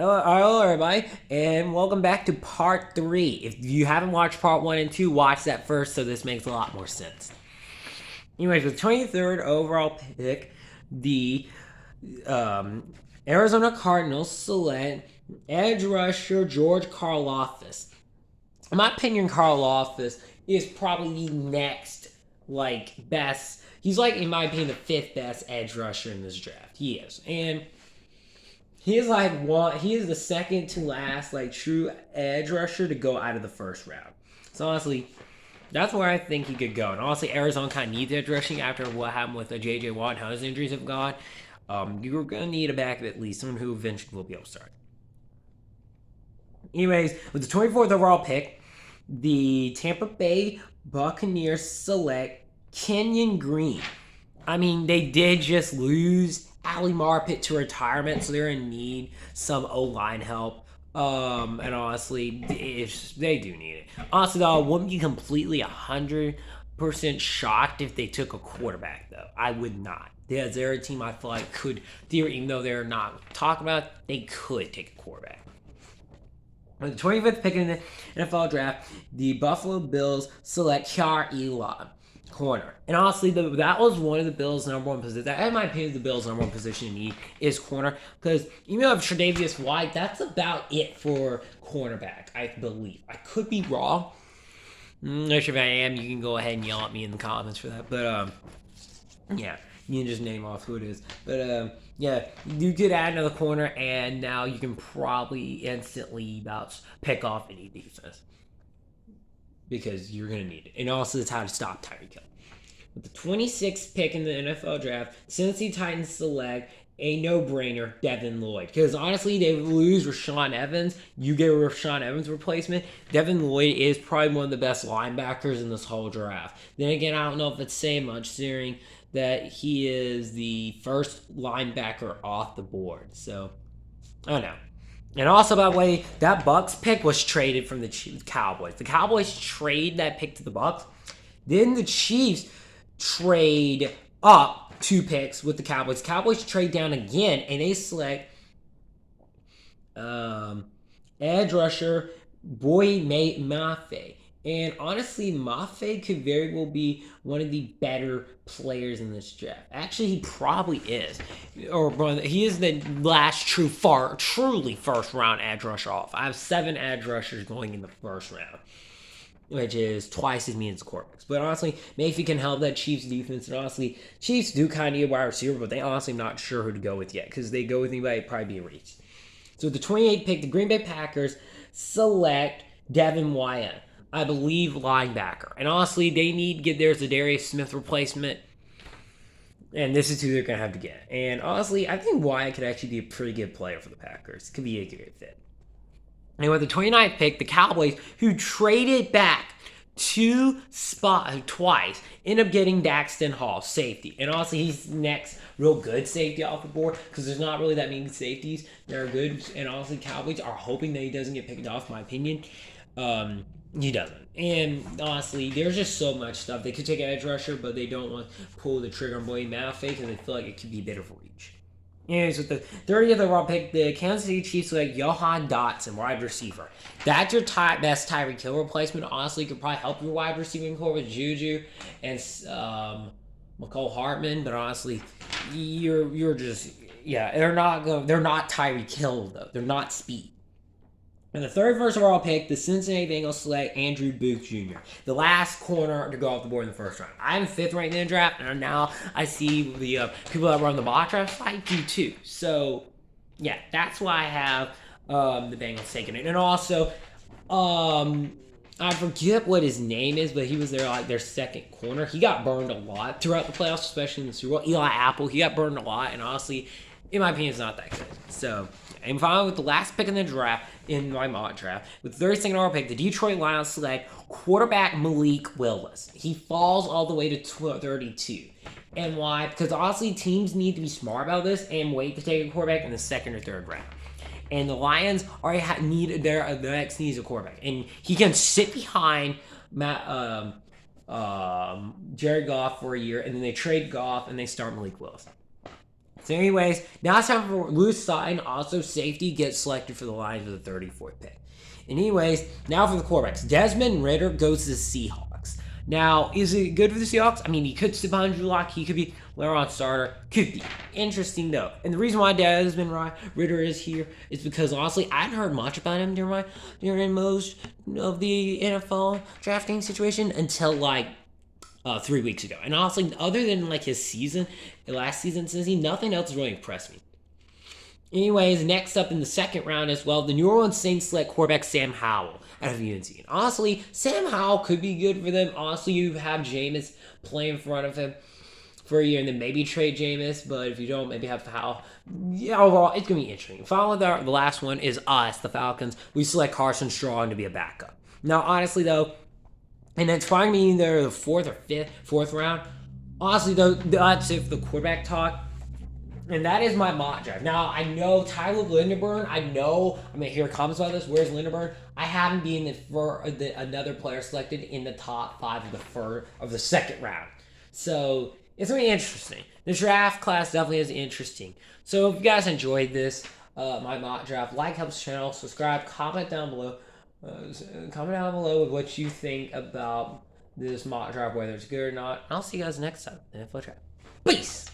Hello, everybody, and welcome back to part 3. If you haven't watched part 1 and 2, watch that first so this makes a lot more sense. Anyways, with 23rd overall pick, the Arizona Cardinals select edge rusher George Karlaftis. In my opinion, Karlaftis is probably the next, best. He's, in my opinion, the 5th best edge rusher in this draft. He is. And he is he is the second to last true edge rusher to go out of the first round. So honestly, that's where I think he could go. And honestly, Arizona kind of needs edge rushing after what happened with the J.J. Watt and how his injuries have gone. You're gonna need a backup at least, someone who eventually will be able to start. Anyways, with the 24th overall pick, the Tampa Bay Buccaneers select Kenyon Green. I mean, they did just lose Ali Marpet to retirement, so they're in need some O-line help. And honestly, they do need it. Honestly, though, I wouldn't be completely 100% shocked if they took a quarterback, though. I would not. They're a team I feel like could, even though they're not talking about it, they could take a quarterback. With the 25th pick in the NFL draft, the Buffalo Bills select Kar Elon, corner. And honestly, that was one of the Bills' number one positions. In my opinion, the Bills' number one position in need is corner. Because even though Tre'Davious White, that's about it for cornerback, I believe. I could be wrong. I'm not sure if I am. You can go ahead and yell at me in the comments for that. But, yeah. You can just name off who it is. But, yeah, you could add another corner, and now you can probably instantly pick off any defense. Because you're going to need it. And also, it's how to stop Tyreek Hill. With the 26th pick in the NFL draft, Tennessee Titans select a no-brainer, Devin Lloyd. Because honestly, they lose Rashaan Evans. You get a Rashaan Evans replacement. Devin Lloyd is probably one of the best linebackers in this whole draft. Then again, I don't know if it's saying much, considering that he is the first linebacker off the board. So, I don't know. And also, by the way, that Bucks pick was traded from the Cowboys. The Cowboys trade that pick to the Bucks. Then the Chiefs trade up 2 picks with the Cowboys. Cowboys trade down again, and they select edge rusher Boye Mafe. And honestly, Mafe could very well be one of the better players in this draft. Actually, he probably is. He is the last truly first round edge rusher off. I have 7 edge rushers going in the first round, which is twice as many as the quarterbacks. But honestly, Mayfield can help that Chiefs defense. And honestly, Chiefs do kind of need a wide receiver, but they honestly not sure who to go with yet. Because they go with anybody, it'd probably be a reach. So with the 28th pick, the Green Bay Packers select Devin Wyatt, I believe, linebacker. And honestly, they need to get their Zadarius Smith replacement. And this is who they're going to have to get. And honestly, I think Wyatt could actually be a pretty good player for the Packers. Could be a good fit. And with the 29th pick, the Cowboys, who traded back 2 spots twice, end up getting Daxton Hall, safety. And honestly, he's the next real good safety off the board because there's not really that many safeties that are good. And honestly, Cowboys are hoping that he doesn't get picked off, in my opinion. He doesn't. And honestly, there's just so much stuff. They could take an edge rusher, but they don't want to pull the trigger on Boye Mafe because they feel like it could be a bit of a reach. Anyways, with the 30th overall pick, the Kansas City Chiefs select Johan Dotson, wide receiver. That's your best Tyreek Hill replacement. Honestly, could probably help your wide receiving core with Juju and McCole Hartman. But honestly, you're just they're not Tyreek Hill though. They're not speed. And the 31st overall pick, the Cincinnati Bengals select Andrew Booth Jr., the last corner to go off the board in the first round. I'm 5th ranked in the draft, and now I see the people that run the mock draft I do too. So, yeah, that's why I have the Bengals taking it. And also, I forget what his name is, but he was their second corner. He got burned a lot throughout the playoffs, especially in the Super Bowl. Eli Apple, he got burned a lot, and honestly, in my opinion, it's not that good. So, and finally, with the last pick in the draft, in my mock draft, with the 32nd overall pick, the Detroit Lions select quarterback Malik Willis. He falls all the way to 32. And why? Because honestly, teams need to be smart about this and wait to take a quarterback in the 2nd or 3rd round. And the Lions already need the next needs a quarterback, and he can sit behind Jared Goff for a year, and then they trade Goff and they start Malik Willis. So anyways, now it's time for Lewis Sutton, also safety, gets selected for the Lions with the 34th pick. Anyways, now for the quarterbacks. Desmond Ridder goes to the Seahawks. Now, is it good for the Seahawks? I mean, he could sit behind Drew Lock. He could be later on starter. Could be. Interesting, though. And the reason why Desmond Ridder is here is because, honestly, I hadn't heard much about him during most of the NFL drafting situation until, 3 weeks ago. And honestly, other than, his season, last season, nothing else really impressed me. Anyways, next up in the second round as well, the New Orleans Saints select quarterback Sam Howell out of UNC. And honestly, Sam Howell could be good for them. Honestly, you have Jameis play in front of him for a year and then maybe trade Jameis. But if you don't, maybe have Howell. Yeah, overall, it's going to be interesting. Finally, the last one is us, the Falcons. We select Carson Strong to be a backup. Now, honestly, though, and it's probably going to be either the fourth round. Honestly, though, that's it for the quarterback talk. And that is my mock draft. Now, I know Tyler Linderburn. I'm going to hear comments about this. Where's Linderburn? I haven't been another player selected in the top 5 of the second round. So, it's going to be interesting. The draft class definitely is interesting. So, if you guys enjoyed this, my mock draft, helps the channel, subscribe, comment down below. With what you think about this mock draft, whether it's good or not. I'll see you guys next time in NFL Draft. Peace!